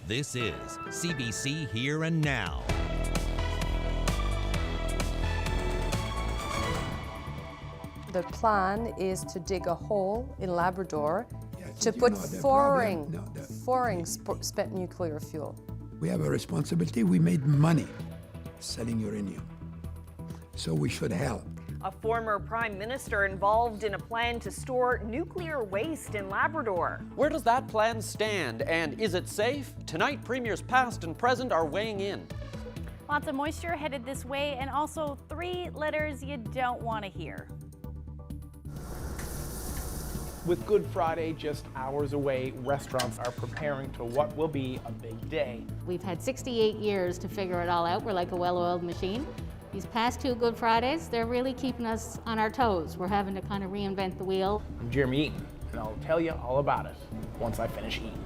This is CBC Here and Now. The plan is to dig a hole in Labrador to put foreign spent nuclear fuel. We have a responsibility. We made money selling uranium, so we should help. A former prime minister involved in a plan to store nuclear waste in Labrador. Where does that plan stand, and is it safe? Tonight, premiers past and present are weighing in. Lots of moisture headed this way, and also 3 letters you don't want to hear. With Good Friday just hours away, restaurants are preparing for what will be a big day. We've had 68 years to figure it all out. We're like a well-oiled machine. These past 2 Good Fridays, they're really keeping us on our toes. We're having to kind of reinvent the wheel. I'm Jeremy Eaton, and I'll tell you all about it once I finish eating.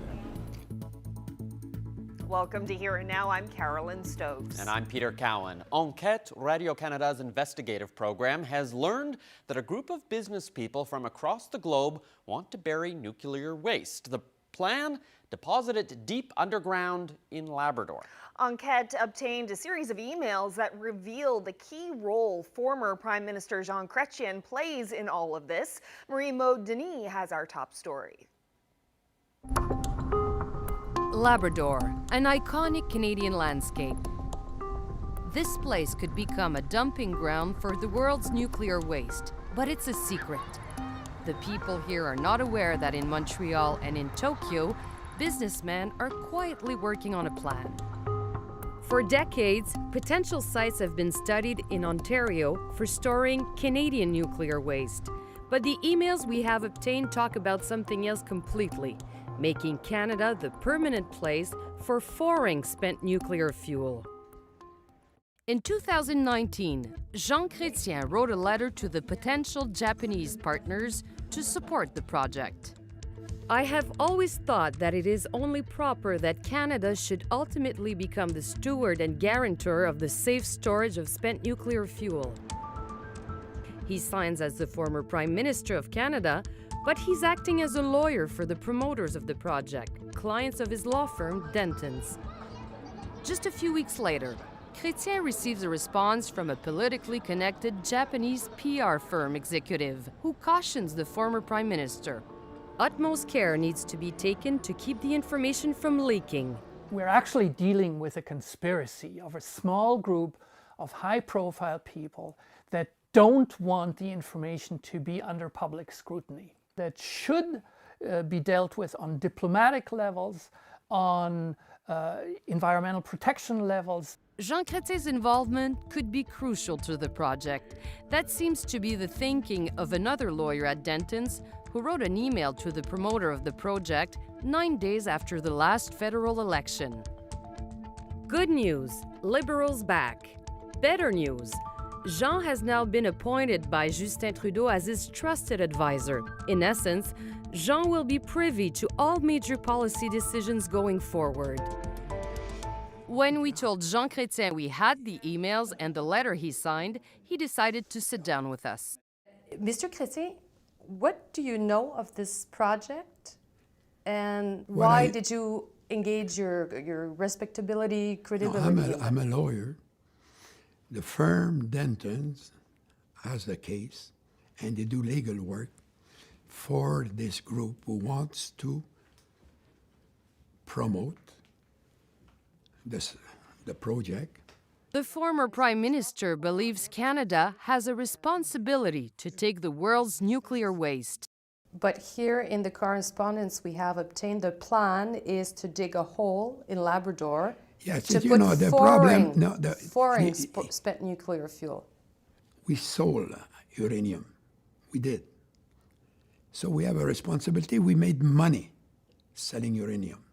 Welcome to Here and Now. I'm Carolyn Stokes. And I'm Peter Cowan. Enquête, Radio-Canada's investigative program, has learned that a group of business people from across the globe want to bury nuclear waste. The plan? Deposit it deep underground in Labrador. Enquête obtained a series of emails that reveal the key role former Prime Minister Jean Chrétien plays in all of this. Marie-Maude Denis has our top story. Labrador, an iconic Canadian landscape. This place could become a dumping ground for the world's nuclear waste, but it's a secret. The people here are not aware that in Montreal and in Tokyo, businessmen are quietly working on a plan. For decades, potential sites have been studied in Ontario for storing Canadian nuclear waste. But the emails we have obtained talk about something else completely, making Canada the permanent place for foreign spent nuclear fuel. In 2019, Jean Chrétien wrote a letter to the potential Japanese partners to support the project. I have always thought that it is only proper that Canada should ultimately become the steward and guarantor of the safe storage of spent nuclear fuel. He signs as the former Prime Minister of Canada, but he's acting as a lawyer for the promoters of the project, clients of his law firm, Denton's. Just a few weeks later, Chrétien receives a response from a politically connected Japanese PR firm executive who cautions the former Prime Minister. Utmost care needs to be taken to keep the information from leaking. We're actually dealing with a conspiracy of a small group of high-profile people that don't want the information to be under public scrutiny. That should be dealt with on diplomatic levels, on environmental protection levels. Jean Chrétien's involvement could be crucial to the project. That seems to be the thinking of another lawyer at Denton's who wrote an email to the promoter of the project 9 days after the last federal election. Good news, Liberals back. Better news, Jean has now been appointed by Justin Trudeau as his trusted advisor. In essence, Jean will be privy to all major policy decisions going forward. When we told Jean Chrétien we had the emails and the letter he signed, he decided to sit down with us. Mr. Chrétien, what do you know of this project? And why did you engage your respectability, credibility? No, I'm a lawyer. The firm Denton's has the case, and they do legal work for this group who wants to promote the project. The former Prime Minister believes Canada has a responsibility to take the world's nuclear waste. But here in the correspondence we have obtained, the plan is to dig a hole in Labrador to put foreign spent nuclear fuel. We sold uranium. We did. So we have a responsibility. We made money selling uranium.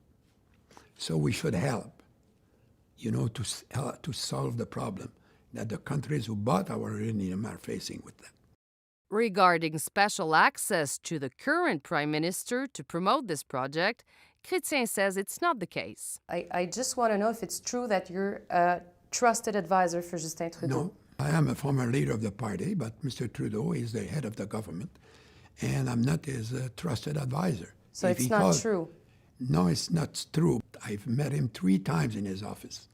So we should help, to solve the problem that the countries who bought our uranium are facing with that. Regarding special access to the current Prime Minister to promote this project, Chrétien says it's not the case. I just want to know if it's true that you're a trusted advisor for Justin Trudeau. No, I am a former leader of the party, but Mr. Trudeau is the head of the government, and I'm not his trusted advisor. So it's not true? No, it's not true. I've met him 3 times in his office.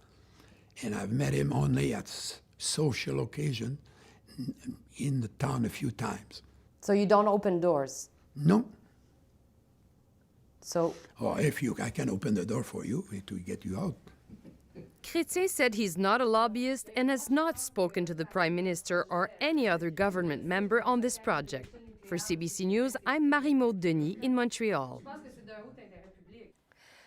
And I've met him only at social occasion in the town a few times. So you don't open doors? No. So... Or I can open the door for you to get you out. Chrétien said he's not a lobbyist and has not spoken to the Prime Minister or any other government member on this project. For CBC News, I'm Marie-Maude Denis in Montreal.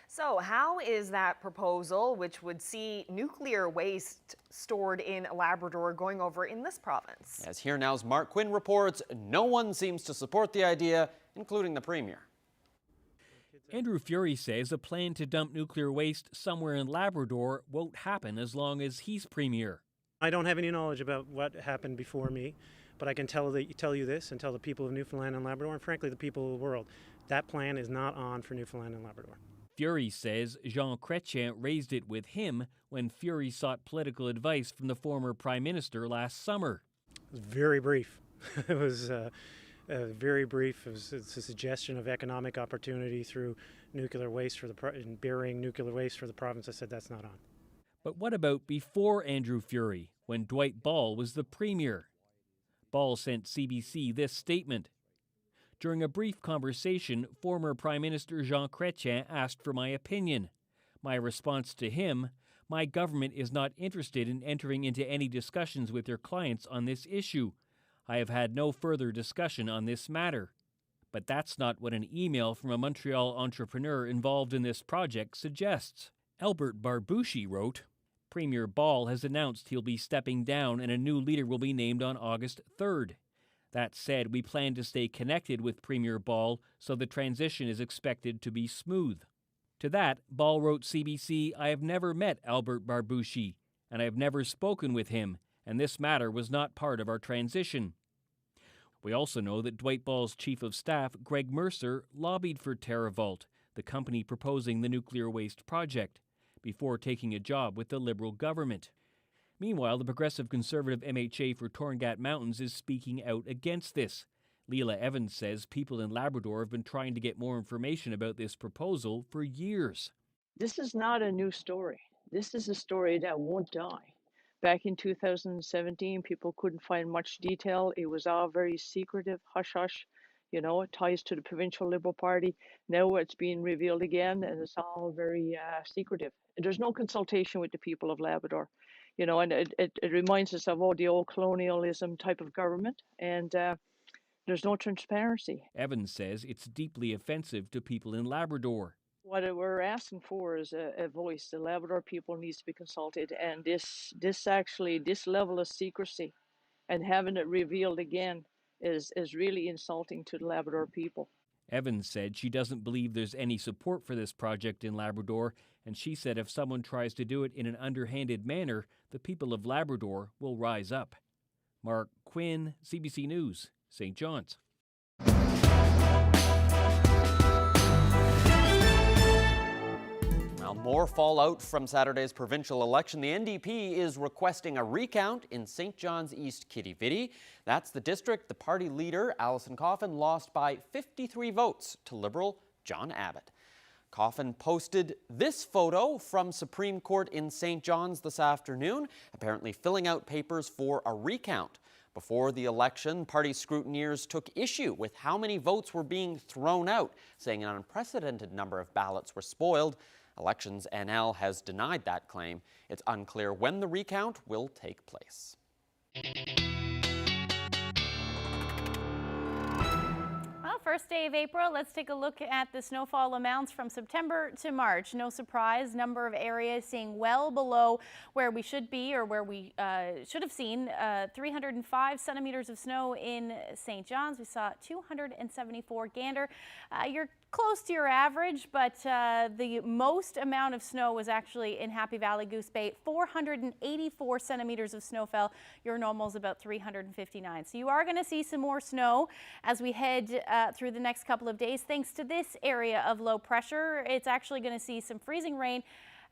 So how is that proposal, which would see nuclear waste stored in Labrador, going over in this province? As Here Now's Mark Quinn reports, no one seems to support the idea, including the Premier. Andrew Furey says a plan to dump nuclear waste somewhere in Labrador won't happen as long as he's Premier. I don't have any knowledge about what happened before me, but I can tell you this and tell the people of Newfoundland and Labrador, and frankly the people of the world, that plan is not on for Newfoundland and Labrador. Furey says Jean Chrétien raised it with him when Furey sought political advice from the former Prime Minister last summer. It was very brief. It was very brief. It's a suggestion of economic opportunity through nuclear waste and burying nuclear waste for the province. I said that's not on. But what about before Andrew Furey, when Dwight Ball was the Premier? Ball sent CBC this statement. During a brief conversation, former Prime Minister Jean Chrétien asked for my opinion. My response to him, my government is not interested in entering into any discussions with your clients on this issue. I have had no further discussion on this matter. But that's not what an email from a Montreal entrepreneur involved in this project suggests. Albert Barbouchi wrote, Premier Ball has announced he'll be stepping down and a new leader will be named on August 3rd. That said, we plan to stay connected with Premier Ball, so the transition is expected to be smooth. To that, Ball wrote CBC, I have never met Albert Barbouchi, and I have never spoken with him, and this matter was not part of our transition. We also know that Dwight Ball's chief of staff, Greg Mercer, lobbied for TerraVault, the company proposing the nuclear waste project, before taking a job with the Liberal government. Meanwhile, the Progressive Conservative MHA for Torngat Mountains is speaking out against this. Leila Evans says people in Labrador have been trying to get more information about this proposal for years. This is not a new story. This is a story that won't die. Back in 2017, people couldn't find much detail. It was all very secretive, hush-hush. You know, it ties to the Provincial Liberal Party. Now it's being revealed again, and it's all very secretive. There's no consultation with the people of Labrador. You know, and it reminds us of the old colonialism type of government, and there's no transparency. Evans says it's deeply offensive to people in Labrador. What we're asking for is a voice. The Labrador people needs to be consulted, and this level of secrecy and having it revealed again is really insulting to the Labrador people. Evans said she doesn't believe there's any support for this project in Labrador, and she said if someone tries to do it in an underhanded manner, the people of Labrador will rise up. Mark Quinn, CBC News, St. John's. Well, more fallout from Saturday's provincial election. The NDP is requesting a recount in St. John's East Quidi-Vidi. That's the district the party leader, Alison Coffin, lost by 53 votes to Liberal John Abbott. Coffin posted this photo from Supreme Court in St. John's this afternoon, apparently filling out papers for a recount. Before the election, party scrutineers took issue with how many votes were being thrown out, saying an unprecedented number of ballots were spoiled. Elections NL has denied that claim. It's unclear when the recount will take place. Well, first day of April, let's take a look at the snowfall amounts from September to March. No surprise, number of areas seeing well below where we should be or where we should have seen 305 centimeters of snow in St. John's. We saw 274 Gander. You're close to your average, but the most amount of snow was actually in Happy Valley, Goose Bay. 484 centimeters of snow fell. Your normal is about 359. So you are going to see some more snow as we head through the next couple of days. Thanks to this area of low pressure, it's actually going to see some freezing rain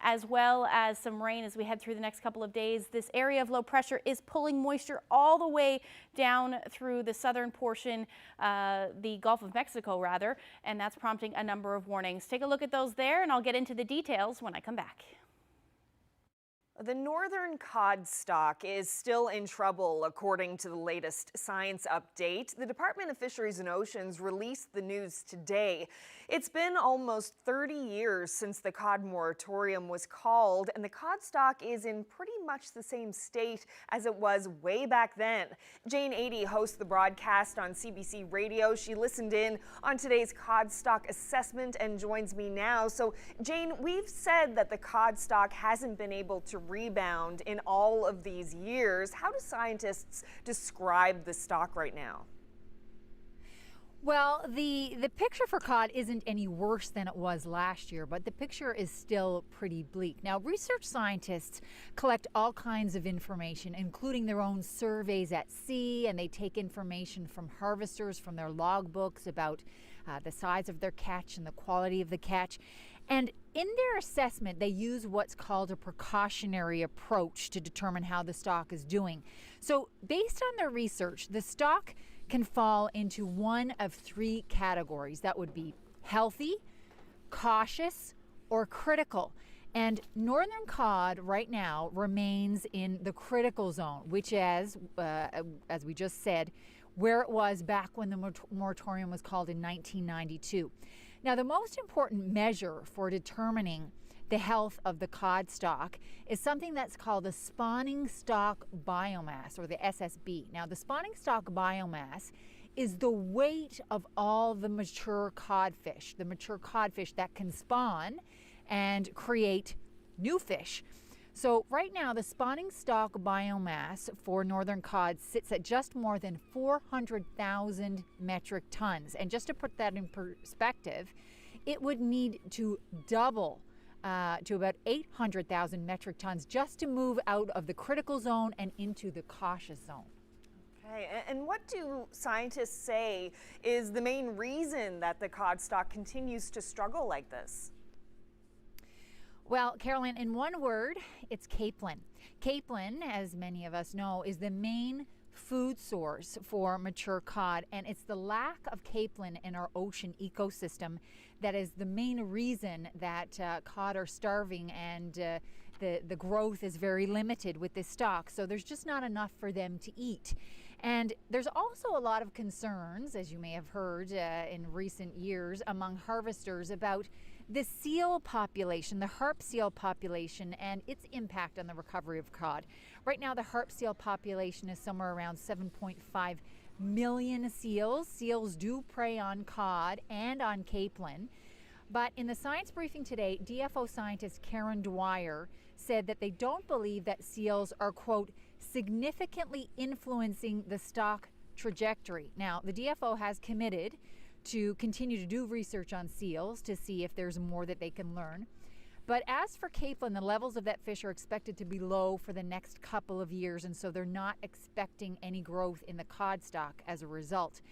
as well as some rain as we head through the next couple of days. This area of low pressure is pulling moisture all the way down through the southern portion, the Gulf of Mexico rather, and that's prompting a number of warnings. Take a look at those there, and I'll get into the details when I come back. The northern cod stock is still in trouble, according to the latest science update. The Department of Fisheries and Oceans released the news today. It's been almost 30 years since the cod moratorium was called, and the cod stock is in pretty much the same state as it was way back then. Jane Adey hosts the broadcast on CBC Radio. She listened in on today's cod stock assessment and joins me now. So, Jane, we've said that the cod stock hasn't been able to rebound in all of these years. How do scientists describe the stock right now? Well, the picture for cod isn't any worse than it was last year, but the picture is still pretty bleak. Now, research scientists collect all kinds of information, including their own surveys at sea, and they take information from harvesters, from their logbooks about the size of their catch and the quality of the catch. And in their assessment, they use what's called a precautionary approach to determine how the stock is doing. So based on their research, the stock can fall into one of three categories. That would be healthy, cautious, or critical. And northern cod right now remains in the critical zone, which is, as we just said, where it was back when the moratorium was called in 1992. Now, the most important measure for determining the health of the cod stock is something that's called the spawning stock biomass, or the SSB. Now, the spawning stock biomass is the weight of all the mature codfish that can spawn and create new fish. So right now, the spawning stock biomass for northern cod sits at just more than 400,000 metric tons. And just to put that in perspective, it would need to double to about 800,000 metric tons just to move out of the critical zone and into the cautious zone. Okay, and what do scientists say is the main reason that the cod stock continues to struggle like this? Well, Carolyn, in one word, it's capelin. Capelin, as many of us know, is the main food source for mature cod, and it's the lack of capelin in our ocean ecosystem that is the main reason that cod are starving, and the growth is very limited with this stock. So there's just not enough for them to eat. And there's also a lot of concerns, as you may have heard in recent years, among harvesters about the seal population, the harp seal population, and its impact on the recovery of cod. Right now, the harp seal population is somewhere around 7.5 million seals. Seals do prey on cod and on capelin. But in the science briefing today, DFO scientist Karen Dwyer said that they don't believe that seals are, quote, significantly influencing the stock trajectory. Now, the DFO has committed to continue to do research on seals to see if there's more that they can learn. But as for capelin, the levels of that fish are expected to be low for the next couple of years, and so they're not expecting any growth in the cod stock as a result.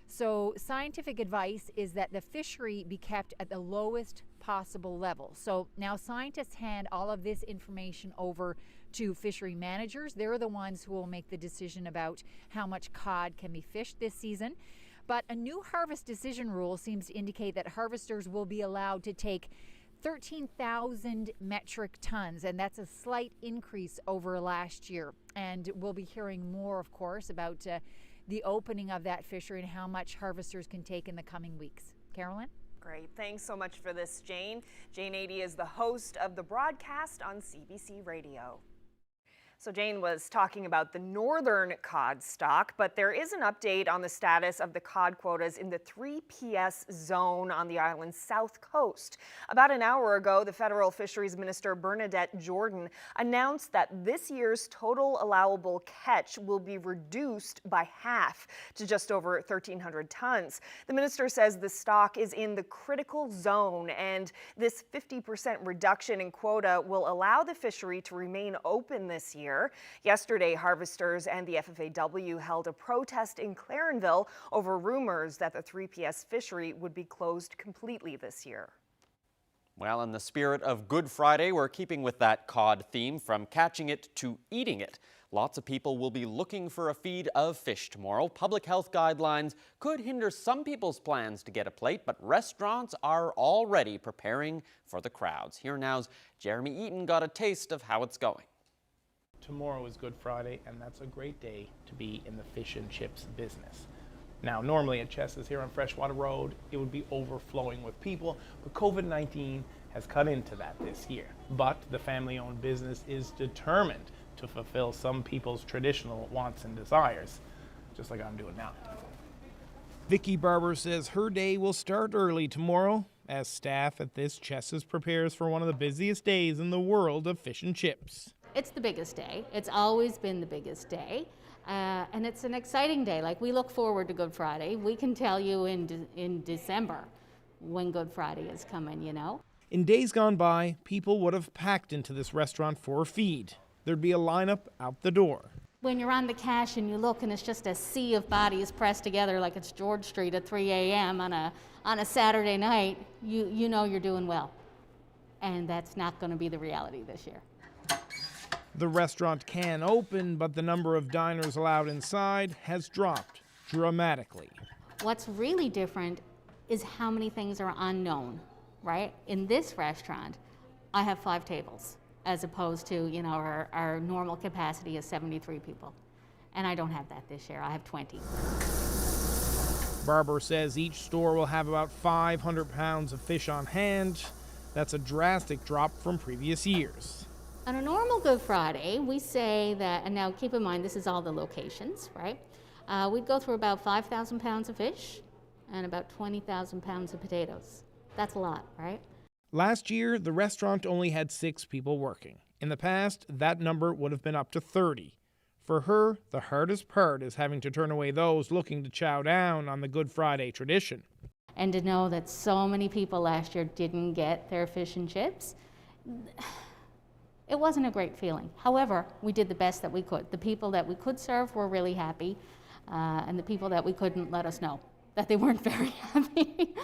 So scientific advice is that the fishery be kept at the lowest possible level. So now scientists hand all of this information over to fishery managers. They're the ones who will make the decision about how much cod can be fished this season. But a new harvest decision rule seems to indicate that harvesters will be allowed to take 13,000 metric tons, and that's a slight increase over last year. And we'll be hearing more, of course, about the opening of that fishery and how much harvesters can take in the coming weeks. Carolyn? Great. Thanks so much for this, Jane. Jane Adey is the host of the broadcast on CBC Radio. So Jane was talking about the northern cod stock, but there is an update on the status of the cod quotas in the 3PS zone on the island's south coast. About an hour ago, the federal fisheries minister Bernadette Jordan announced that this year's total allowable catch will be reduced by half to just over 1,300 tons. The minister says the stock is in the critical zone, and this 50% reduction in quota will allow the fishery to remain open this year. Yesterday, harvesters and the FFAW held a protest in Clarenville over rumors that the 3PS fishery would be closed completely this year. Well, in the spirit of Good Friday, we're keeping with that cod theme, from catching it to eating it. Lots of people will be looking for a feed of fish tomorrow. Public health guidelines could hinder some people's plans to get a plate, but restaurants are already preparing for the crowds. Here now's Jeremy Eaton got a taste of how it's going. Tomorrow is Good Friday, and that's a great day to be in the fish and chips business. Now, normally at Chess's here on Freshwater Road, it would be overflowing with people, but COVID-19 has cut into that this year. But the family-owned business is determined to fulfill some people's traditional wants and desires, just like I'm doing now. Vicky Barber says her day will start early tomorrow as staff at this Chess's prepares for one of the busiest days in the world of fish and chips. It's the biggest day. It's always been the biggest day. And it's an exciting day. Like, we look forward to Good Friday. We can tell you in December when Good Friday is coming, you know. In days gone by, people would have packed into this restaurant for a feed. There'd be a lineup out the door. When you're on the cash and you look and it's just a sea of bodies pressed together like it's George Street at 3 a.m. on a Saturday night, you know you're doing well. And that's not going to be the reality this year. The restaurant can open, but the number of diners allowed inside has dropped dramatically. What's really different is how many things are unknown, right? In this restaurant, I have 5 tables, as opposed to, you know, our normal capacity is 73 people. And I don't have that this year. I have 20. Barber says each store will have about 500 pounds of fish on hand. That's a drastic drop from previous years. On a normal Good Friday, we say that, and now keep in mind this is all the locations, right? We'd go through about 5,000 pounds of fish and about 20,000 pounds of potatoes. That's a lot, right? Last year, the restaurant only had 6 people working. In the past, that number would have been up to 30. For her, the hardest part is having to turn away those looking to chow down on the Good Friday tradition. And to know that so many people last year didn't get their fish and chips, it wasn't a great feeling. However, we did the best that we could. The people that we could serve were really happy, and the people that we couldn't let us know that they weren't very happy.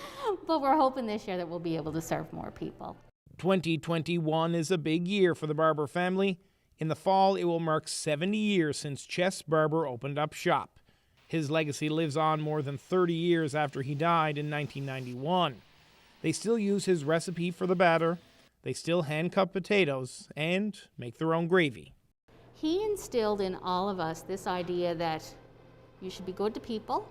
But we're hoping this year that we'll be able to serve more people. 2021 is a big year for the Barber family. In the fall, it will mark 70 years since Chess Barber opened up shop. His legacy lives on more than 30 years after he died in 1991. They still use his recipe for the batter. They still hand-cut potatoes and make their own gravy. He instilled in all of us this idea that you should be good to people,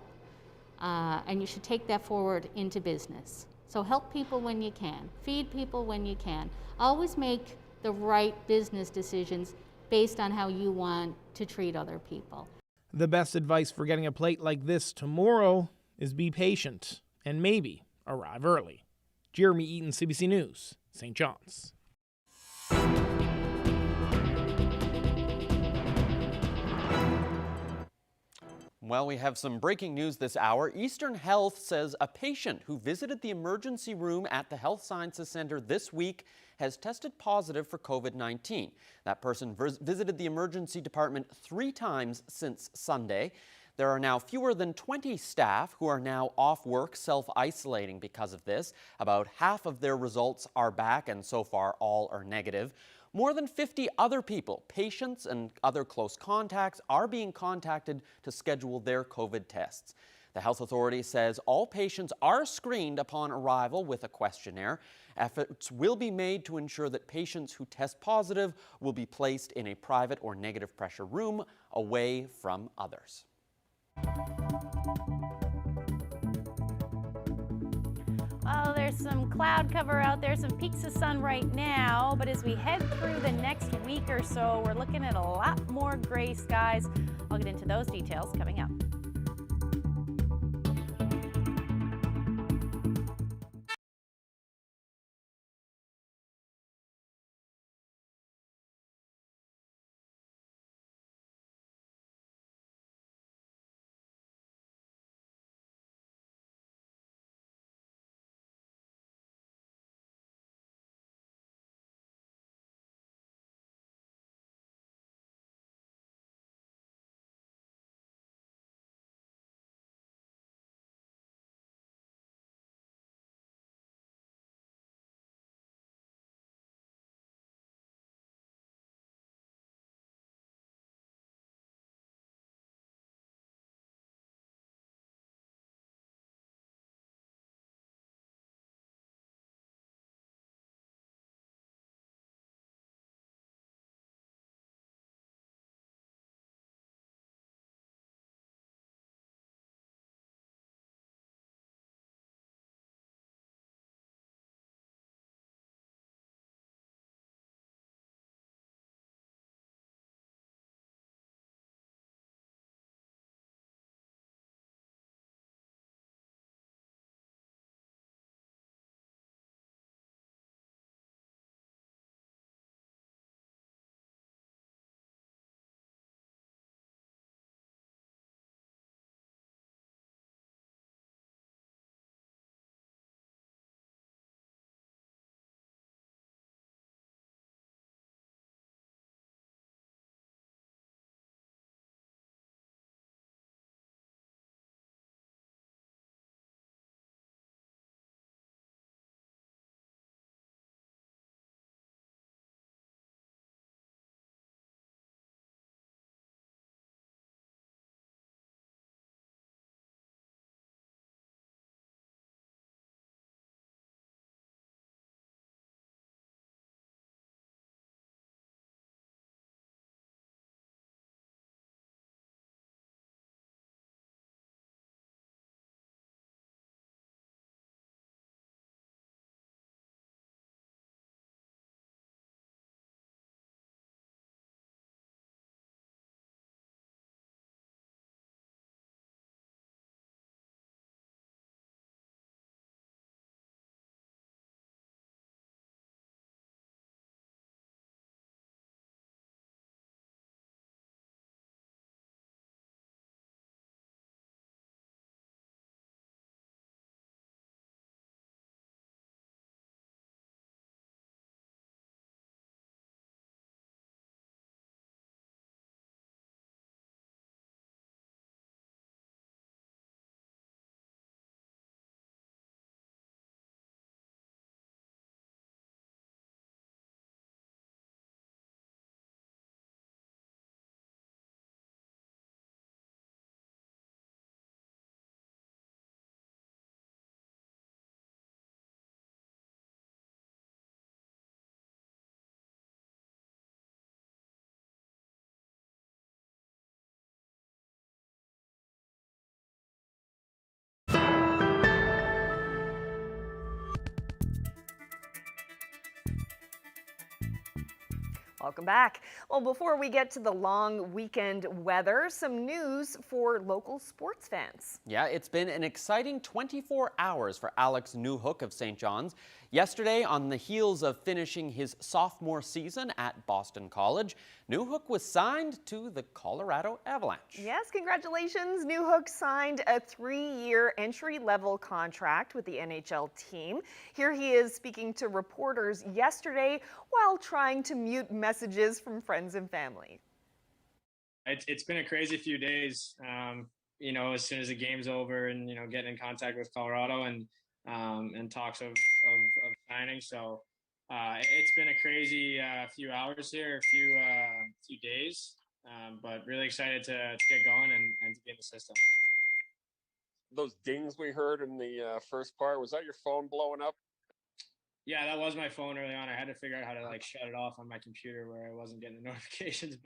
and you should take that forward into business. So help people when you can, feed people when you can. Always make the right business decisions based on how you want to treat other people. The best advice for getting a plate like this tomorrow is be patient and maybe arrive early. Jeremy Eaton, CBC News, St. John's. Well, we have some breaking news this hour. Eastern Health says a patient who visited the emergency room at the Health Sciences Center this week has tested positive for COVID-19. That person visited the emergency department 3 times since Sunday. There are now fewer than 20 staff who are now off work, self-isolating because of this. About half of their results are back, and so far all are negative. More than 50 other people, patients and other close contacts, are being contacted to schedule their COVID tests. The health authority says all patients are screened upon arrival with a questionnaire. Efforts will be made to ensure that patients who test positive will be placed in a private or negative pressure room away from others. Oh, there's some cloud cover out there, some peaks of sun right now, but as we head through the next week or so, we're looking at a lot more gray skies. I'll get into those details coming up. Welcome back. Well, before we get to the long weekend weather, some news for local sports fans. Yeah, it's been an exciting 24 hours for Alex Newhook of St. John's. Yesterday, on the heels of finishing his sophomore season at Boston College, Newhook was signed to the Colorado Avalanche. Yes, congratulations. Newhook signed a 3-year entry-level contract with the NHL team. Here he is speaking to reporters yesterday while trying to mute messages from friends and family. It's been a crazy few days, as soon as the game's over and, getting in contact with Colorado and talks of signing. So it's been a crazy few hours here, a few days, but really excited to get going and to be in the system. Those dings we heard in the first part, was that your phone blowing up? Yeah, that was my phone early on. I had to figure out how to shut it off on my computer where I wasn't getting the notifications.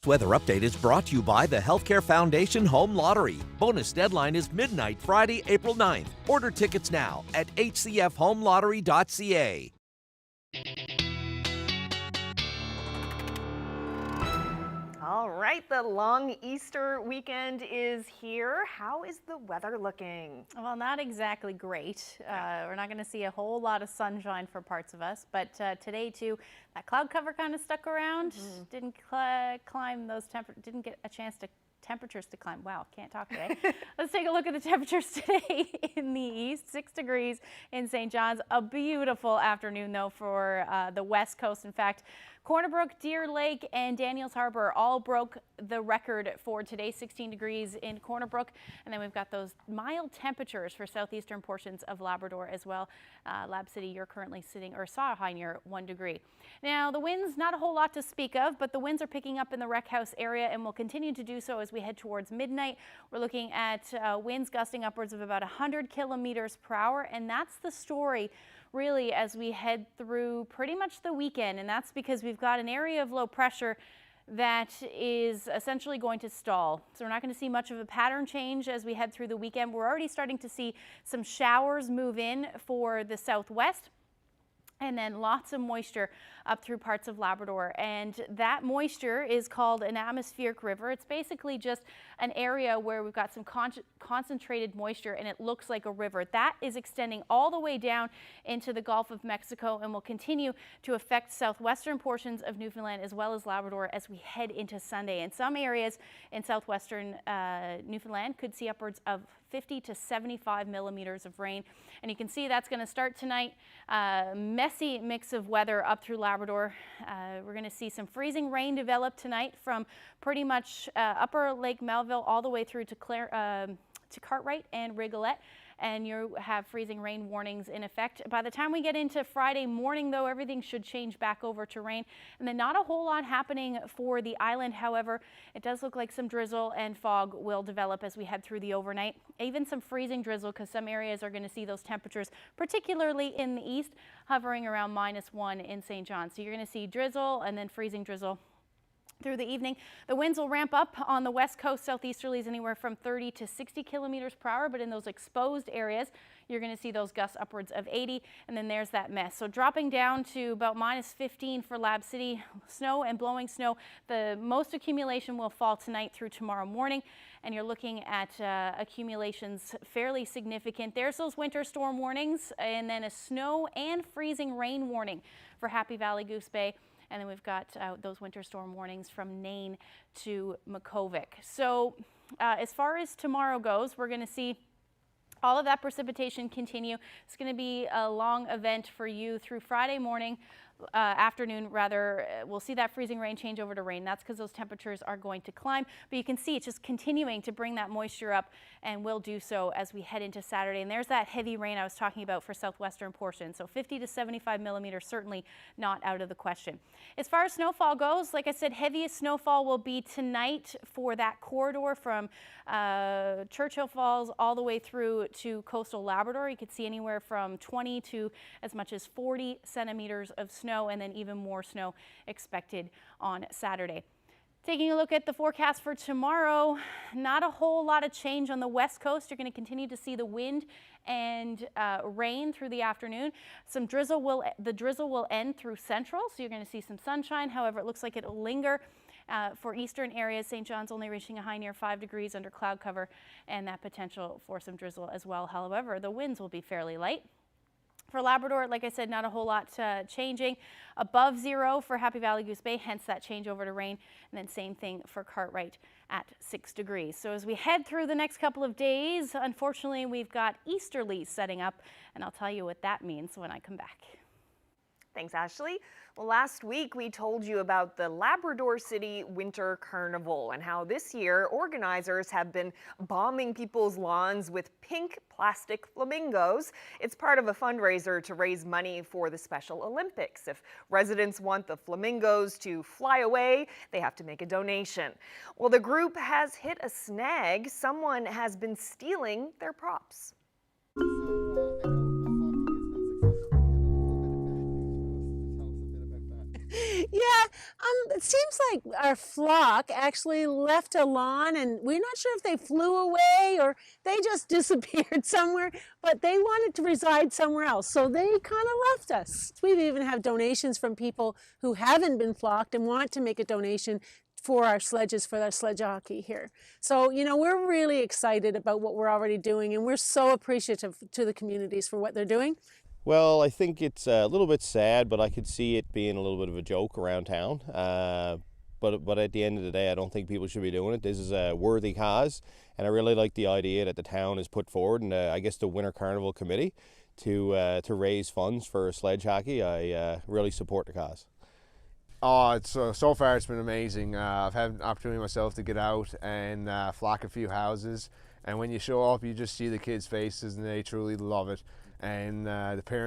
Weather update is brought to you by the Healthcare Foundation Home Lottery. Bonus deadline is midnight Friday, April 9th. Order tickets now at hcfhomelottery.ca. All right, the long Easter weekend is here. How is the weather looking? Well, not exactly great. We're not going to see a whole lot of sunshine for parts of us, but today too, that cloud cover kind of stuck around. Didn't climb those didn't get a chance to temperatures to climb. Wow, can't talk today. Let's take a look at the temperatures today in the east. 6 degrees in St. John's. A beautiful afternoon though for the west coast. In fact, Corner Brook, Deer Lake, and Daniels Harbor all broke the record for today, 16 degrees in Corner Brook. And then we've got those mild temperatures for southeastern portions of Labrador as well. Lab City, you're currently sitting or saw a high near 1 degree. Now, the winds, not a whole lot to speak of, but the winds are picking up in the Rec House area and will continue to do so as we head towards midnight. We're looking at winds gusting upwards of about 100 kilometers per hour, and that's the story really as we head through pretty much the weekend, and that's because we've got an area of low pressure that is essentially going to stall. So we're not going to see much of a pattern change as we head through the weekend. We're already starting to see some showers move in for the southwest, and then lots of moisture up through parts of Labrador. And that moisture is called an atmospheric river. It's basically just an area where we've got some concentrated moisture and it looks like a river. That is extending all the way down into the Gulf of Mexico and will continue to affect southwestern portions of Newfoundland as well as Labrador as we head into Sunday. And some areas in southwestern Newfoundland could see upwards of 50 to 75 millimeters of rain. And you can see that's going to start tonight. Messy mix of weather up through Labrador. We're going to see some freezing rain develop tonight from pretty much upper Lake Melville all the way through to Cartwright and Rigolette. And you have freezing rain warnings in effect. By the time we get into Friday morning, though, everything should change back over to rain. And then not a whole lot happening for the island. However, it does look like some drizzle and fog will develop as we head through the overnight. Even some freezing drizzle because some areas are going to see those temperatures, particularly in the east, hovering around -1 in St. John. So you're going to see drizzle and then freezing drizzle through the evening. The winds will ramp up on the west coast, southeasterlies anywhere from 30 to 60 kilometers per hour, but in those exposed areas, you're going to see those gusts upwards of 80, and then there's that mess. So dropping down to about -15 for Lab City, snow and blowing snow. The most accumulation will fall tonight through tomorrow morning, and you're looking at accumulations fairly significant. There's those winter storm warnings, and then a snow and freezing rain warning for Happy Valley, Goose Bay. And then we've got those winter storm warnings from Nain to Makovic. So as far as tomorrow goes, we're going to see all of that precipitation continue. It's going to be a long event for you through Friday morning, afternoon rather. We'll see that freezing rain change over to rain. That's because those temperatures are going to climb. But you can see it's just continuing to bring that moisture up and will do so as we head into Saturday. And there's that heavy rain I was talking about for southwestern portions. So 50 to 75 millimeters, certainly not out of the question. As far as snowfall goes, like I said, heaviest snowfall will be tonight for that corridor from Churchill Falls all the way through to coastal Labrador. You could see anywhere from 20 to as much as 40 centimeters of snow, and then even more snow expected on Saturday. Taking a look at the forecast for tomorrow, not a whole lot of change on the west coast. You're going to continue to see the wind and rain through the afternoon. The drizzle will end through central, so you're going to see some sunshine. However, it looks like it'll linger for eastern areas. St. John's only reaching a high near 5 degrees under cloud cover, and that potential for some drizzle as well. However, the winds will be fairly light. For Labrador, like I said, not a whole lot changing. Above 0 for Happy Valley Goose Bay, hence that change over to rain. And then same thing for Cartwright at 6 degrees. So as we head through the next couple of days, unfortunately, we've got easterlies setting up, and I'll tell you what that means when I come back. Thanks, Ashley. Well, last week we told you about the Labrador City Winter Carnival and how this year organizers have been bombing people's lawns with pink plastic flamingos. It's part of a fundraiser to raise money for the Special Olympics. If residents want the flamingos to fly away, they have to make a donation. Well, the group has hit a snag. Someone has been stealing their props. Yeah, it seems like our flock actually left a lawn, and we're not sure if they flew away or they just disappeared somewhere, but they wanted to reside somewhere else, so they kind of left us. We even have donations from people who haven't been flocked and want to make a donation for our sledges, for our sledge hockey here. So, you know, we're really excited about what we're already doing, and we're so appreciative to the communities for what they're doing. Well, I think it's a little bit sad, but I could see it being a little bit of a joke around town. But at the end of the day, I don't think people should be doing it. This is a worthy cause, and I really like the idea that the town has put forward, and I guess the Winter Carnival Committee, to raise funds for sledge hockey. I really support the cause. Oh, so far it's been amazing. I've had an opportunity myself to get out and flock a few houses, and when you show up, you just see the kids' faces, and they truly love it. And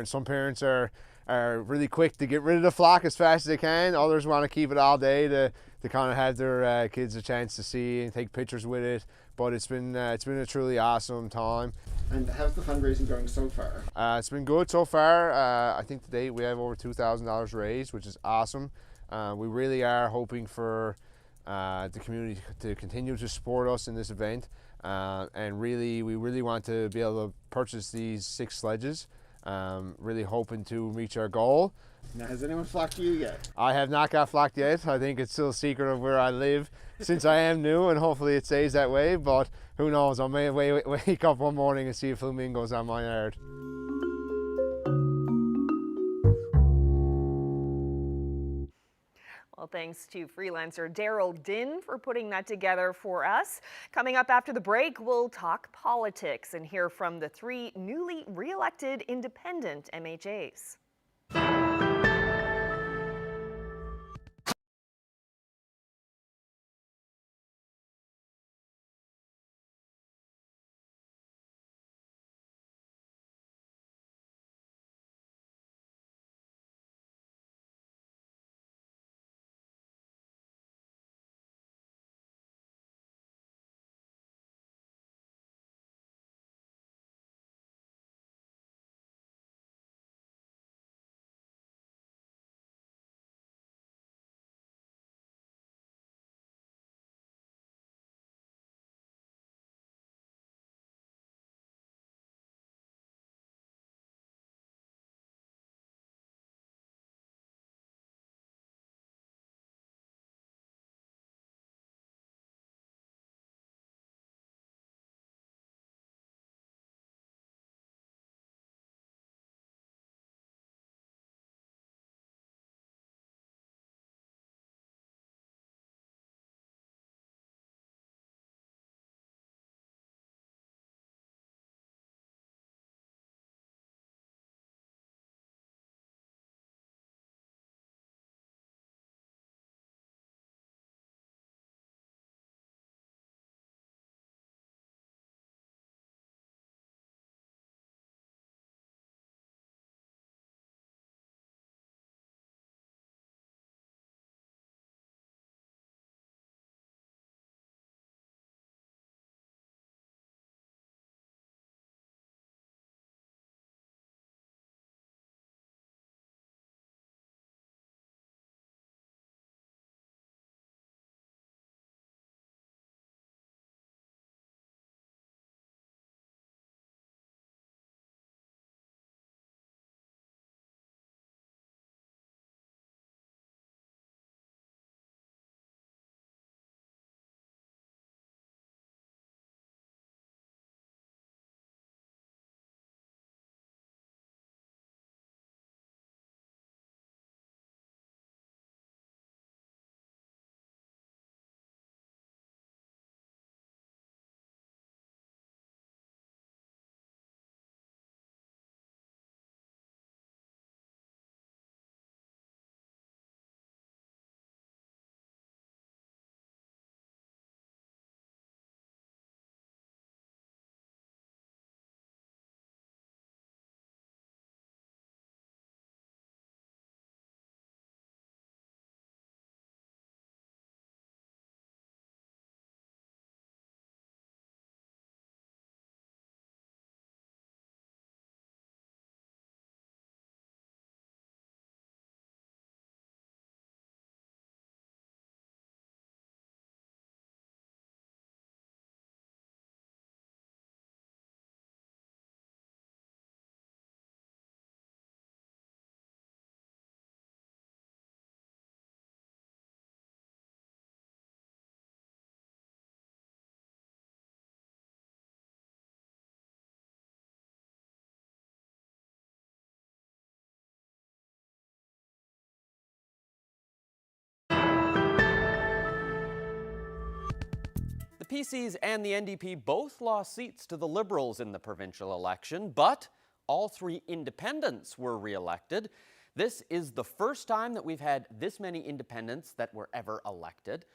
some parents are really quick to get rid of the flock as fast as they can. Others want to keep it all day to kind of have their kids a chance to see and take pictures with it. But it's been a truly awesome time. And how's the fundraising going so far? It's been good so far. I think to date we have over $2,000 raised, which is awesome. We really are hoping for the community to continue to support us in this event. And we really want to be able to purchase these 6 sledges, really hoping to reach our goal. Now, has anyone flocked you yet? I have not got flocked yet. I think it's still a secret of where I live since I am new, and hopefully it stays that way, but who knows, I may wake up one morning and see flamingos on my yard. Well, thanks to freelancer Daryl Din for putting that together for us. Coming up after the break, we'll talk politics and hear from the 3 newly re-elected independent MHAs. The PCs and the NDP both lost seats to the Liberals in the provincial election, but all three independents were re-elected. This is the first time that we've had this many independents that were ever elected.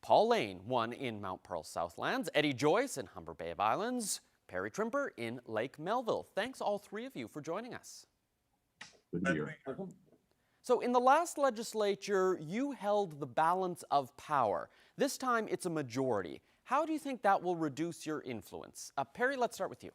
Paul Lane won in Mount Pearl Southlands, Eddie Joyce in Humber Bay of Islands, Perry Trimper in Lake Melville. Thanks all three of you for joining us. Good to be here. So in the last legislature, you held the balance of power. This time it's a majority. How do you think that will reduce your influence? Perry, let's start with you.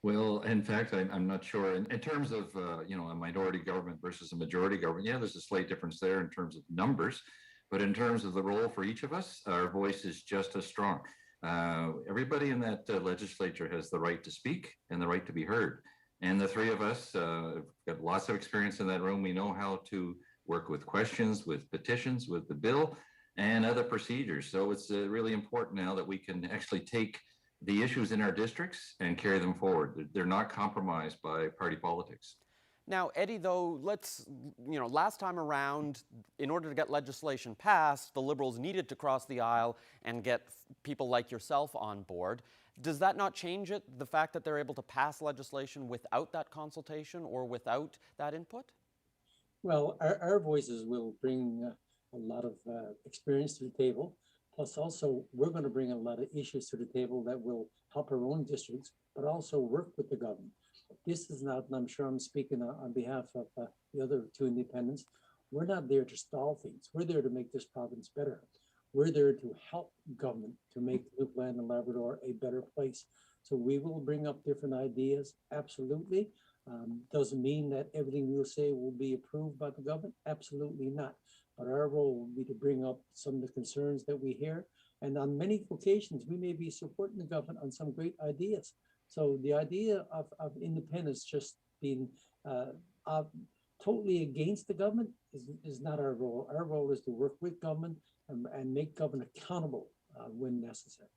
Well, in fact, I'm not sure. In terms of, a minority government versus a majority government, yeah, there's a slight difference there in terms of numbers. But in terms of the role for each of us, our voice is just as strong. Everybody in that legislature has the right to speak and the right to be heard. And the three of us have got lots of experience in that room. We know how to work with questions, with petitions, with the bill, and other procedures. So it's really important now that we can actually take the issues in our districts and carry them forward. They're not compromised by party politics. Now, Eddie, though, last time around, in order to get legislation passed, the Liberals needed to cross the aisle and get people like yourself on board. Does that not change it, the fact that they're able to pass legislation without that consultation or without that input? Well, our voices will bring a lot of experience to the table. Plus, also, we're going to bring a lot of issues to the table that will help our own districts, but also work with the government. This is not, and I'm sure I'm speaking on behalf of the other two independents, we're not there to stall things. We're there to make this province better. We're there to help government to make Newfoundland and Labrador a better place. So we will bring up different ideas, absolutely. Doesn't mean that everything we'll say will be approved by the government, absolutely not. But our role will be to bring up some of the concerns that we hear. And on many occasions, we may be supporting the government on some great ideas. So the idea of independence just being totally against the government is not our role. Our role is to work with government and make government accountable when necessary.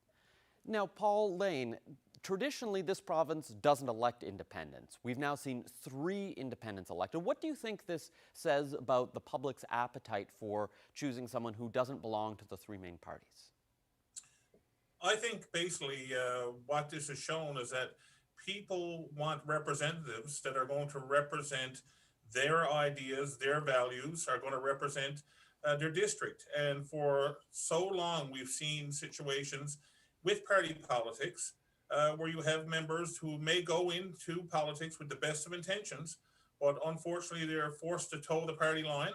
Now, Paul Lane, traditionally this province doesn't elect independents. We've now seen 3 independents elected. What do you think this says about the public's appetite for choosing someone who doesn't belong to the 3 main parties? I think basically what this has shown is that people want representatives that are going to represent their ideas, their values, are going to represent their district. And for so long, we've seen situations with party politics where you have members who may go into politics with the best of intentions, but unfortunately they're forced to toe the party line.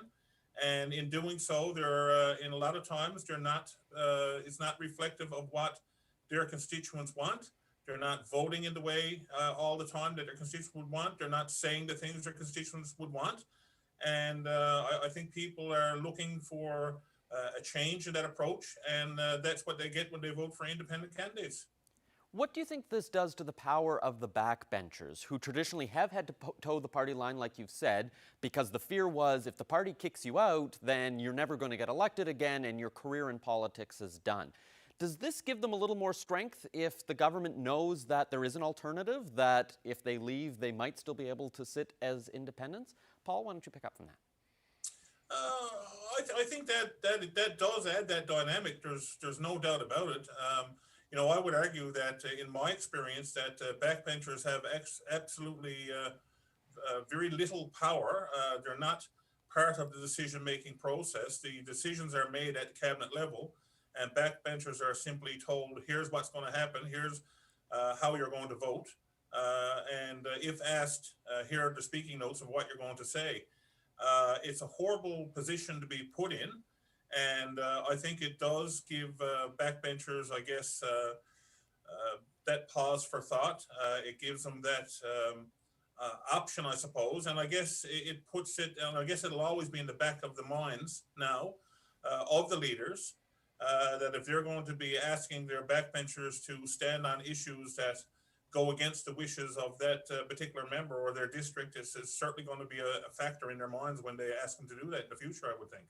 And in doing so, they're in a lot of times they're not. It's not reflective of what their constituents want. They're not voting in the way all the time that their constituents would want. They're not saying the things their constituents would want. And I think people are looking for a change in that approach, and that's what they get when they vote for independent candidates. What do you think this does to the power of the backbenchers, who traditionally have had to toe the party line, like you've said, because the fear was if the party kicks you out, then you're never going to get elected again and your career in politics is done? Does this give them a little more strength if the government knows that there is an alternative, that if they leave, they might still be able to sit as independents? Paul, why don't you pick up from that? I think that does add that dynamic. There's no doubt about it. I would argue that in my experience that backbenchers have absolutely very little power. They're not part of the decision-making process. The decisions are made at cabinet level, and backbenchers are simply told, here's what's going to happen, here's how you're going to vote. And if asked, here are the speaking notes of what you're going to say. It's a horrible position to be put in. And I think it does give backbenchers, I guess, that pause for thought. It gives them that option, I suppose. And I guess it puts it, and I guess it'll always be in the back of the minds now of the leaders, that if they're going to be asking their backbenchers to stand on issues that go against the wishes of that particular member or their district, it's certainly going to be a factor in their minds when they ask them to do that in the future, I would think.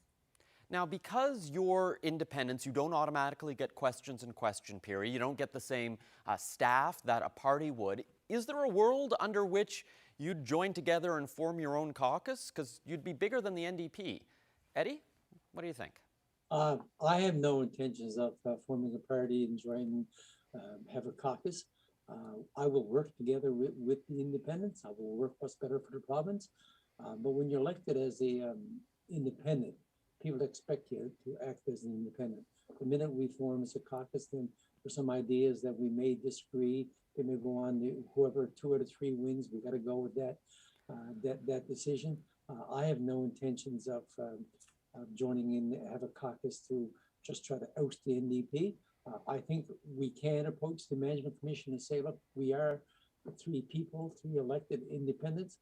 Now, because you're independents, you don't automatically get questions in question period. You don't get the same staff that a party would. Is there a world under which you'd join together and form your own caucus? Because you'd be bigger than the NDP. Eddie, what do you think? I have no intentions of forming a party and join, have a caucus. I will work together with the independents. I will work what's better for the province. But when you're elected as a independent, people expect you to act as an independent. The minute we form as a caucus, then there's some ideas that we may disagree. They may go on. Whoever 2 out of 3 wins, we got to go with that that decision. I have no intentions of joining in, have a caucus to just try to oust the NDP. I think we can approach the Management Commission and say, look, we are 3 people, 3 elected independents.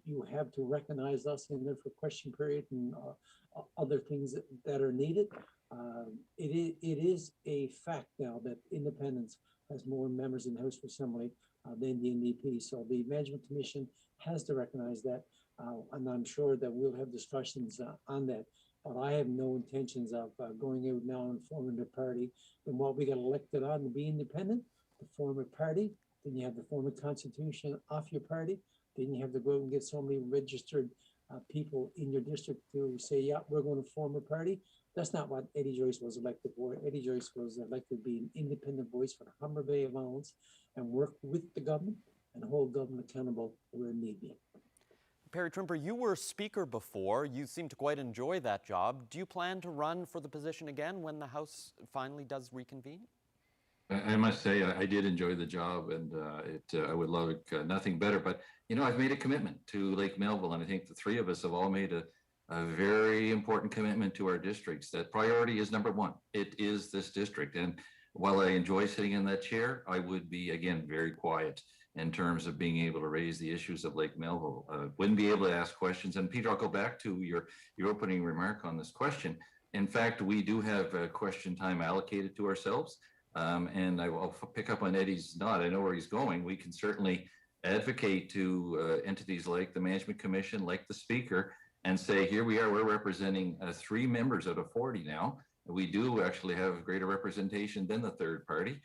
You have to recognize us in there for question period and other things that are needed. It is a fact now that independence has more members in the House of Assembly than the NDP. So the Management Commission has to recognize that. And I'm sure that we'll have discussions on that. But I have no intentions of going out now and forming a party. And what we got elected on to be independent, to form a party, then you have to form a constitution off your party. Then you have to go out and get so many registered people in your district to say, yeah, we're going to form a party. That's not what Eddie Joyce was elected for. Eddie Joyce was elected to be an independent voice for the Humber Bay Allowance and work with the government and hold government accountable where need be. Perry Trimper, you were Speaker before. You seem to quite enjoy that job. Do you plan to run for the position again when the House finally does reconvene? I must say I did enjoy the job, and I would love nothing better. But you know, I've made a commitment to Lake Melville, and I think the 3 of us have all made a very important commitment to our districts. That priority is number 1. It is this district, and while I enjoy sitting in that chair, I would be again very quiet in terms of being able to raise the issues of Lake Melville. Wouldn't be able to ask questions. And Peter, I'll go back to your opening remark on this question. In fact, we do have question time allocated to ourselves. And I'll pick up on Eddie's nod. I know where he's going. We can certainly advocate to entities like the Management Commission, like the Speaker, and say, here we are, we're representing 3 members out of 40 now. We do actually have greater representation than the third party.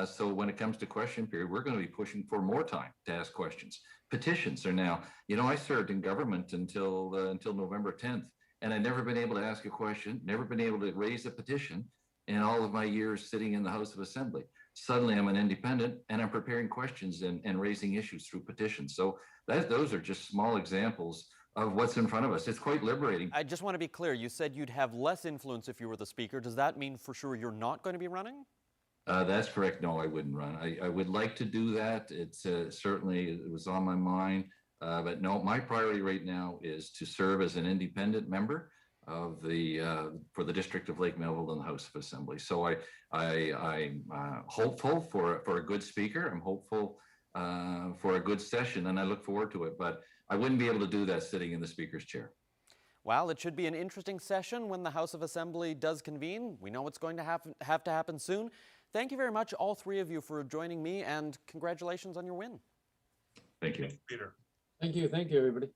So when it comes to question period, we're going to be pushing for more time to ask questions. Petitions are now, you know, I served in government until November 10th, and I've never been able to ask a question, never been able to raise a petition in all of my years sitting in the House of Assembly. Suddenly I'm an independent and I'm preparing questions and raising issues through petitions. So those are just small examples of what's in front of us. It's quite liberating. I just want to be clear. You said you'd have less influence if you were the Speaker. Does that mean for sure you're not going to be running? That's correct. No, I wouldn't run. I would like to do that. It's certainly, it was on my mind. But no, my priority right now is to serve as an independent member of the for the District of Lake Melville in the House of Assembly. So I'm hopeful for a good Speaker. I'm hopeful for a good session, and I look forward to it. But I wouldn't be able to do that sitting in the Speaker's chair. Well, it should be an interesting session when the House of Assembly does convene. We know it's going to have to happen soon. Thank you very much, all 3 of you, for joining me, and congratulations on your win. Thank you. Thanks, Peter. Thank you, everybody.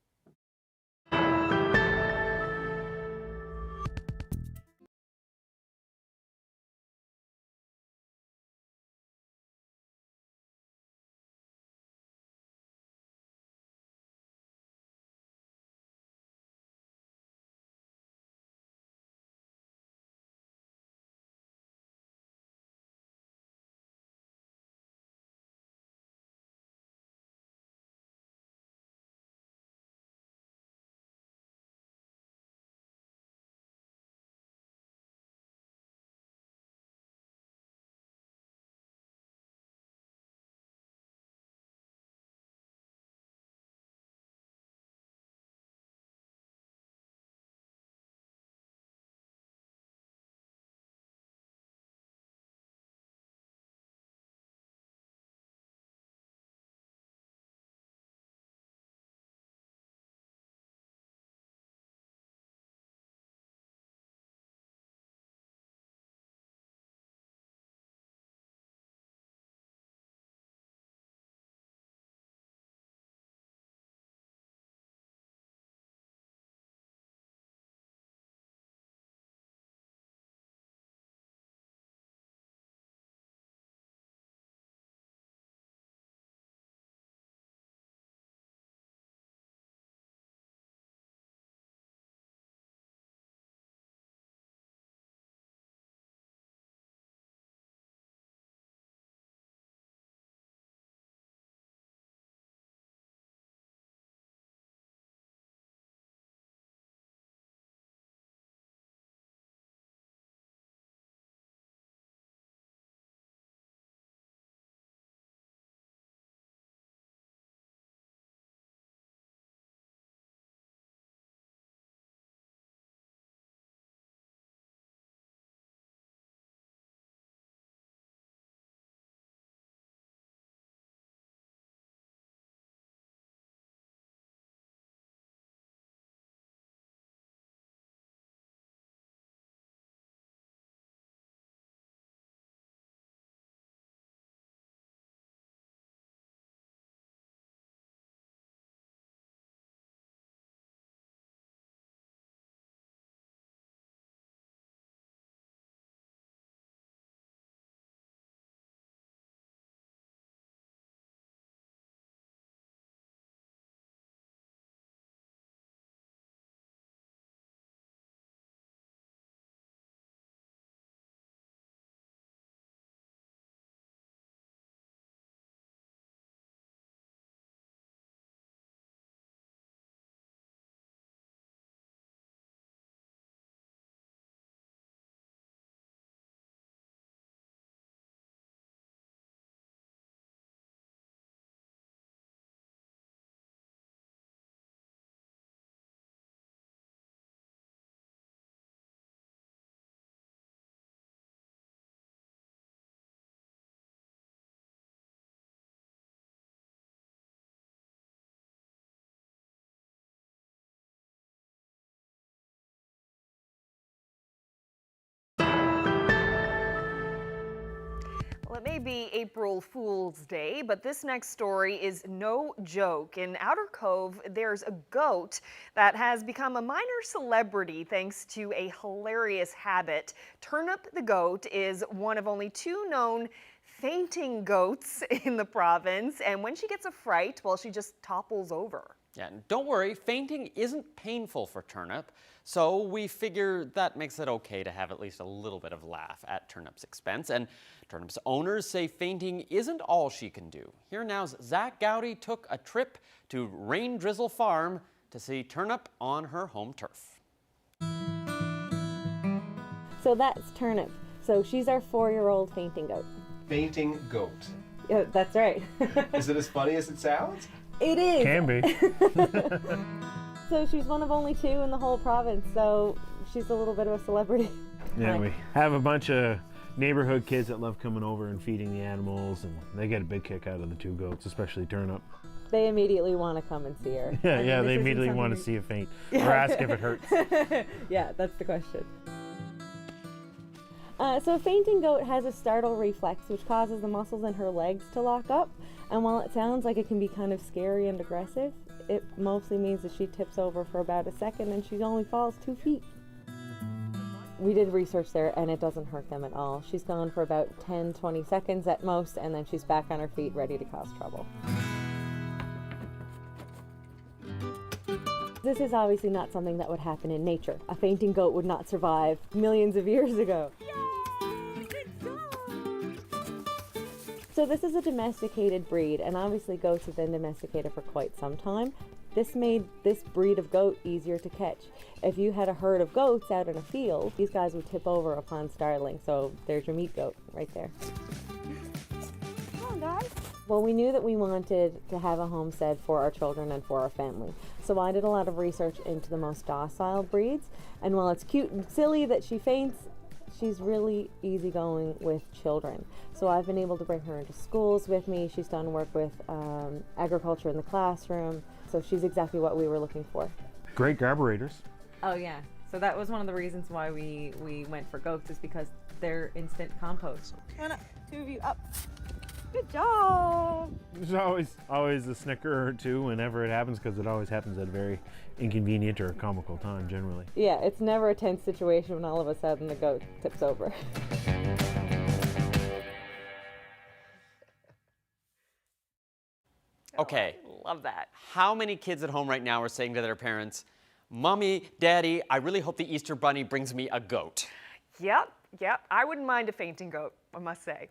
Well, it may be April Fool's Day, but this next story is no joke. In Outer Cove, there's a goat that has become a minor celebrity thanks to a hilarious habit. Turnip the goat is one of only 2 known fainting goats in the province, and when she gets a fright, well, she just topples over. Yeah, and don't worry, fainting isn't painful for Turnip, so we figure that makes it okay to have at least a little bit of laugh at Turnip's expense. And Turnip's owners say fainting isn't all she can do. Here now's Zach Gowdy took a trip to Rain Drizzle Farm to see Turnip on her home turf. So that's Turnip. So she's our 4-year-old fainting goat. Fainting goat. Yeah, that's right. Is it as funny as it sounds? It is. Can be. So she's one of only 2 in the whole province, so she's a little bit of a celebrity. Yeah, we have a bunch of neighborhood kids that love coming over and feeding the animals, and they get a big kick out of the 2 goats, especially Turnip. They immediately want to come and see her. Yeah, they immediately want to see a faint or ask if it hurts. Yeah, that's the question. So a fainting goat has a startle reflex, which causes the muscles in her legs to lock up. And while it sounds like it can be kind of scary and aggressive, it mostly means that she tips over for about a second and she only falls 2 feet. We did research there and it doesn't hurt them at all. She's gone for about 10-20 seconds at most, and then she's back on her feet ready to cause trouble. This is obviously not something that would happen in nature. A fainting goat would not survive millions of years ago. So this is a domesticated breed, and obviously goats have been domesticated for quite some time. This made this breed of goat easier to catch. If you had a herd of goats out in a field, these guys would tip over upon startling. So there's your meat goat right there. Come on, guys. Well, we knew that we wanted to have a homestead for our children and for our family. So I did a lot of research into the most docile breeds. And while it's cute and silly that she faints, she's really easygoing with children. So I've been able to bring her into schools with me. She's done work with agriculture in the classroom. So she's exactly what we were looking for. Great carburetors. Oh yeah. So that was one of the reasons why we went for goats, is because they're instant compost. Come on up, 2 of you up. Good job. There's always a snicker or 2 whenever it happens, because it always happens at a very inconvenient or comical time generally. Yeah, it's never a tense situation when all of a sudden the goat tips over. Okay. Oh, I love that. How many kids at home right now are saying to their parents, "Mommy, Daddy, I really hope the Easter Bunny brings me a goat"? Yep. I wouldn't mind a fainting goat, I must say.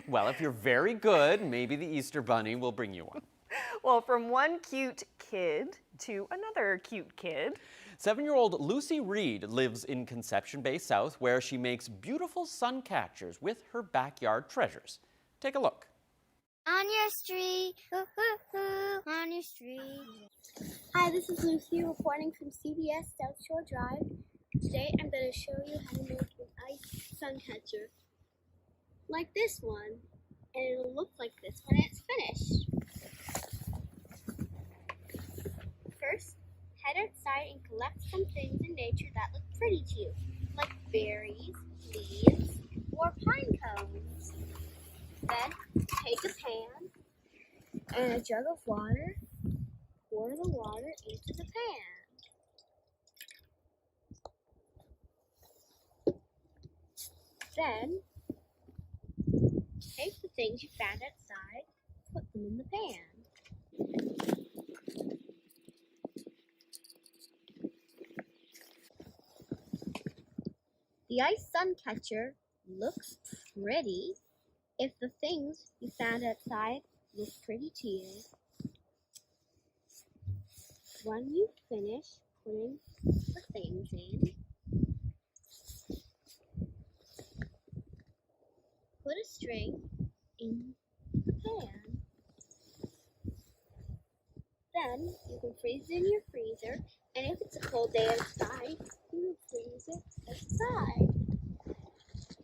Well, if you're very good, maybe the Easter Bunny will bring you one. Well, from one cute kid to another cute kid. 7-year-old Lucy Reed lives in Conception Bay South, where she makes beautiful suncatchers with her backyard treasures. Take a look. On your street, on your street. Hi, this is Lucy reporting from CBS South Shore Drive. Today I'm going to show you how to make an ice suncatcher. Like this one, and it'll look like this when it's finished. First, head outside and collect some things in nature that look pretty to you, like berries, leaves, or pine cones. Then, take a pan and a jug of water, pour the water into the pan. Then, take the things you found outside, put them in the pan. The ice suncatcher looks pretty if the things you found outside look pretty to you. When you finish putting the things in, put a string in the pan. Then you can freeze it in your freezer, and if it's a cold day outside, you can freeze it outside.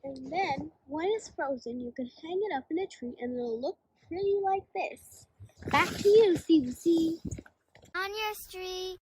And then, when it's frozen, you can hang it up in a tree and it'll look pretty like this. Back to you, CBC. On your street.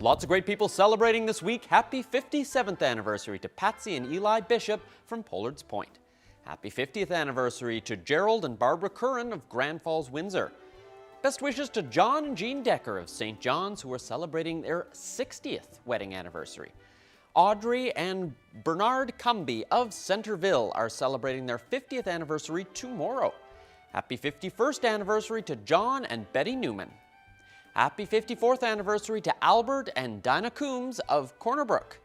Lots of great people celebrating this week. Happy 57th anniversary to Patsy and Eli Bishop from Pollard's Point. Happy 50th anniversary to Gerald and Barbara Curran of Grand Falls, Windsor. Best wishes to John and Jean Decker of St. John's, who are celebrating their 60th wedding anniversary. Audrey and Bernard Cumby of Centerville are celebrating their 50th anniversary tomorrow. Happy 51st anniversary to John and Betty Newman. Happy 54th anniversary to Albert and Dinah Coombs of Corner Brook.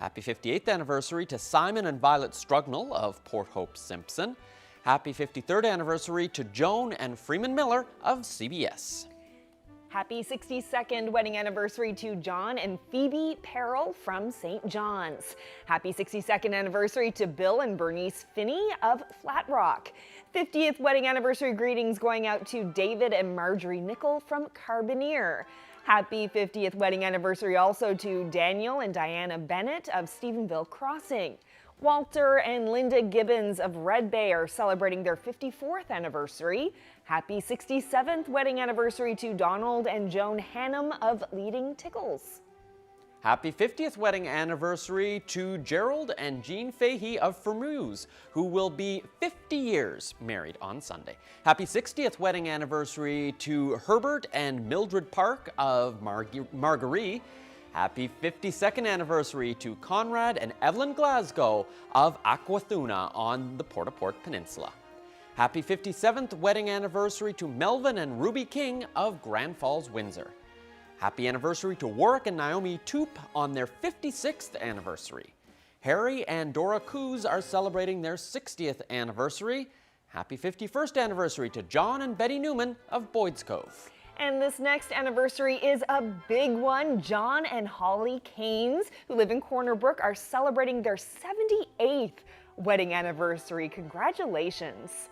Happy 58th anniversary to Simon and Violet Strugnell of Port Hope Simpson. Happy 53rd anniversary to Joan and Freeman Miller of CBS. Happy 62nd wedding anniversary to John and Phoebe Perrell from St. John's. Happy 62nd anniversary to Bill and Bernice Finney of Flat Rock. 50th wedding anniversary greetings going out to David and Marjorie Nickel from Carbonear. Happy 50th wedding anniversary also to Daniel and Diana Bennett of Stephenville Crossing. Walter and Linda Gibbons of Red Bay are celebrating their 54th anniversary. Happy 67th wedding anniversary to Donald and Joan Hannum of Leading Tickles. Happy 50th wedding anniversary to Gerald and Jean Fahey of Fermuse, who will be 50 years married on Sunday. Happy 60th wedding anniversary to Herbert and Mildred Park of Marguerite. Happy 52nd anniversary to Conrad and Evelyn Glasgow of Aquathuna on the Port-au-Port Peninsula. Happy 57th wedding anniversary to Melvin and Ruby King of Grand Falls, Windsor. Happy anniversary to Warwick and Naomi Toop on their 56th anniversary. Harry and Dora Coos are celebrating their 60th anniversary. Happy 51st anniversary to John and Betty Newman of Boyd's Cove. And this next anniversary is a big one. John and Holly Caines, who live in Corner Brook, are celebrating their 78th wedding anniversary. Congratulations.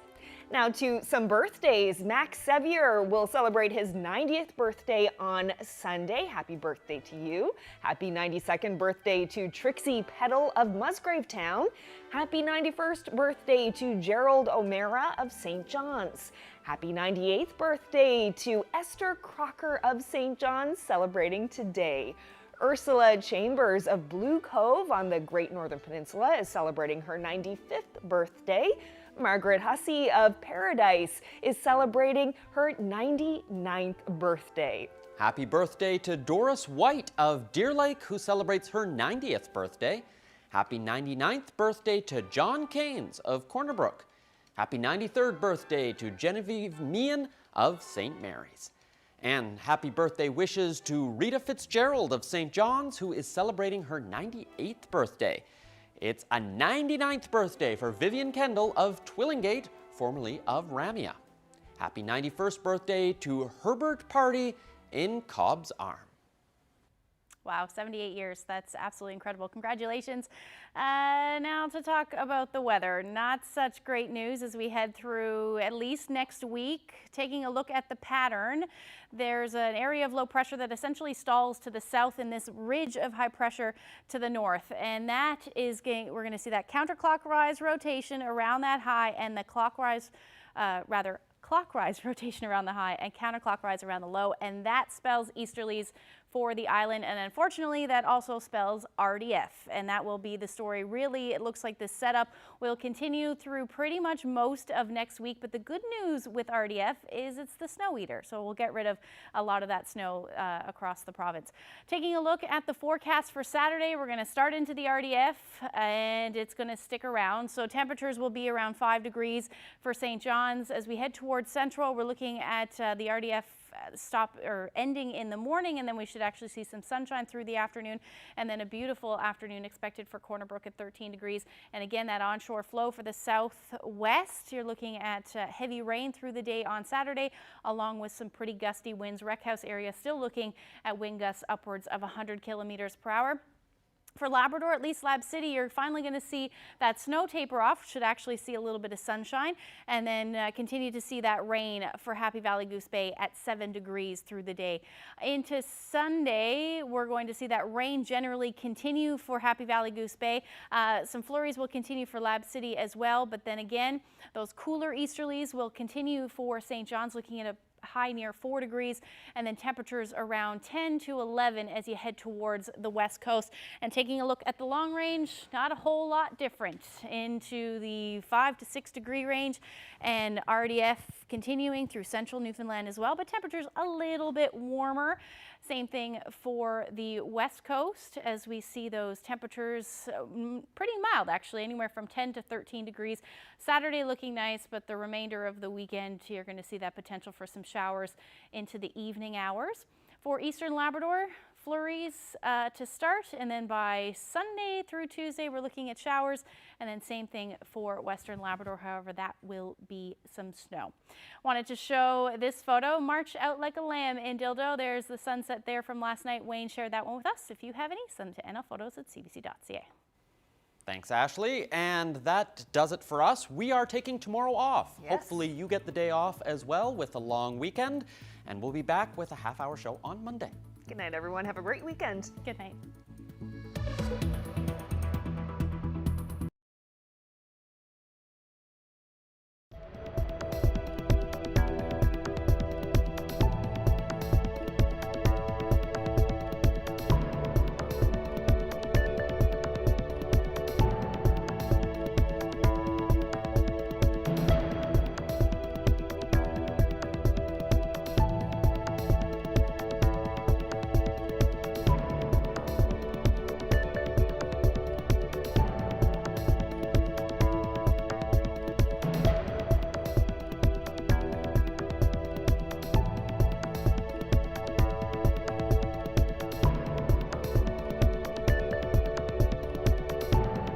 Now to some birthdays. Max Sevier will celebrate his 90th birthday on Sunday. Happy birthday to you. Happy 92nd birthday to Trixie Peddle of Musgrave Town. Happy 91st birthday to Gerald O'Mara of St. John's. Happy 98th birthday to Esther Crocker of St. John's, celebrating today. Ursula Chambers of Blue Cove on the Great Northern Peninsula is celebrating her 95th birthday. Margaret Hussey of Paradise is celebrating her 99th birthday. Happy birthday to Doris White of Deer Lake, who celebrates her 90th birthday. Happy 99th birthday to John Keynes of Corner Brook. Happy 93rd birthday to Genevieve Meehan of St. Mary's. And happy birthday wishes to Rita Fitzgerald of St. John's, who is celebrating her 98th birthday. It's a 99th birthday for Vivian Kendall of Twillingate, formerly of Ramia. Happy 91st birthday to Herbert Party in Cobb's Arm. Wow, 78 years. That's absolutely incredible. Congratulations. Now to talk about the weather. Not such great news as we head through at least next week. Taking a look at the pattern, there's an area of low pressure that essentially stalls to the south and this ridge of high pressure to the north. And that is we're going to see that counterclockwise rotation around that high and the clockwise rotation around the high and counterclockwise around the low, and that spells easterlies for the island, and unfortunately that also spells RDF, and that will be the story. Really, it looks like this setup will continue through pretty much most of next week, but the good news with RDF is it's the snow eater, so we'll get rid of a lot of that snow across the province. Taking a look at the forecast for Saturday, we're going to start into the RDF and it's going to stick around, so temperatures will be around 5 degrees for St. John's. As we head towards Central, we're looking at the RDF ending in the morning, and then we should actually see some sunshine through the afternoon, and then a beautiful afternoon expected for Corner Brook at 13 degrees. And again, that onshore flow for the southwest, you're looking at heavy rain through the day on Saturday, along with some pretty gusty winds. Wreckhouse area still looking at wind gusts upwards of 100 kilometers per hour. For Labrador, at least Lab City, you're finally going to see that snow taper off. Should actually see a little bit of sunshine, and then continue to see that rain for Happy Valley Goose Bay at 7 degrees through the day. Into Sunday, we're going to see that rain generally continue for Happy Valley Goose Bay. Some flurries will continue for Lab City as well, but then again, those cooler easterlies will continue for St. John's, looking at high near 4 degrees, and then temperatures around 10 to 11 as you head towards the west coast. And taking a look at the long range, not a whole lot different, into the 5 to 6 degree range, and RDF continuing through central Newfoundland as well, but temperatures a little bit warmer. Same thing for the west coast as we see those temperatures pretty mild, actually, anywhere from 10 to 13 degrees. Saturday looking nice, but the remainder of the weekend you're going to see that potential for some showers into the evening hours. For eastern Labrador, flurries to start, and then by Sunday through Tuesday we're looking at showers, and then same thing for western Labrador. However, that will be some snow. Wanted to show this photo, March Out Like a Lamb in Dildo. There's the sunset there from last night. Wayne shared that one with us. If you have any, send them to nlphotos@cbc.ca. Thanks, Ashley. And that does it for us. We are taking tomorrow off. Yes. Hopefully you get the day off as well with a long weekend, and we'll be back with a half-hour show on Monday. Good night, everyone. Have a great weekend. Good night.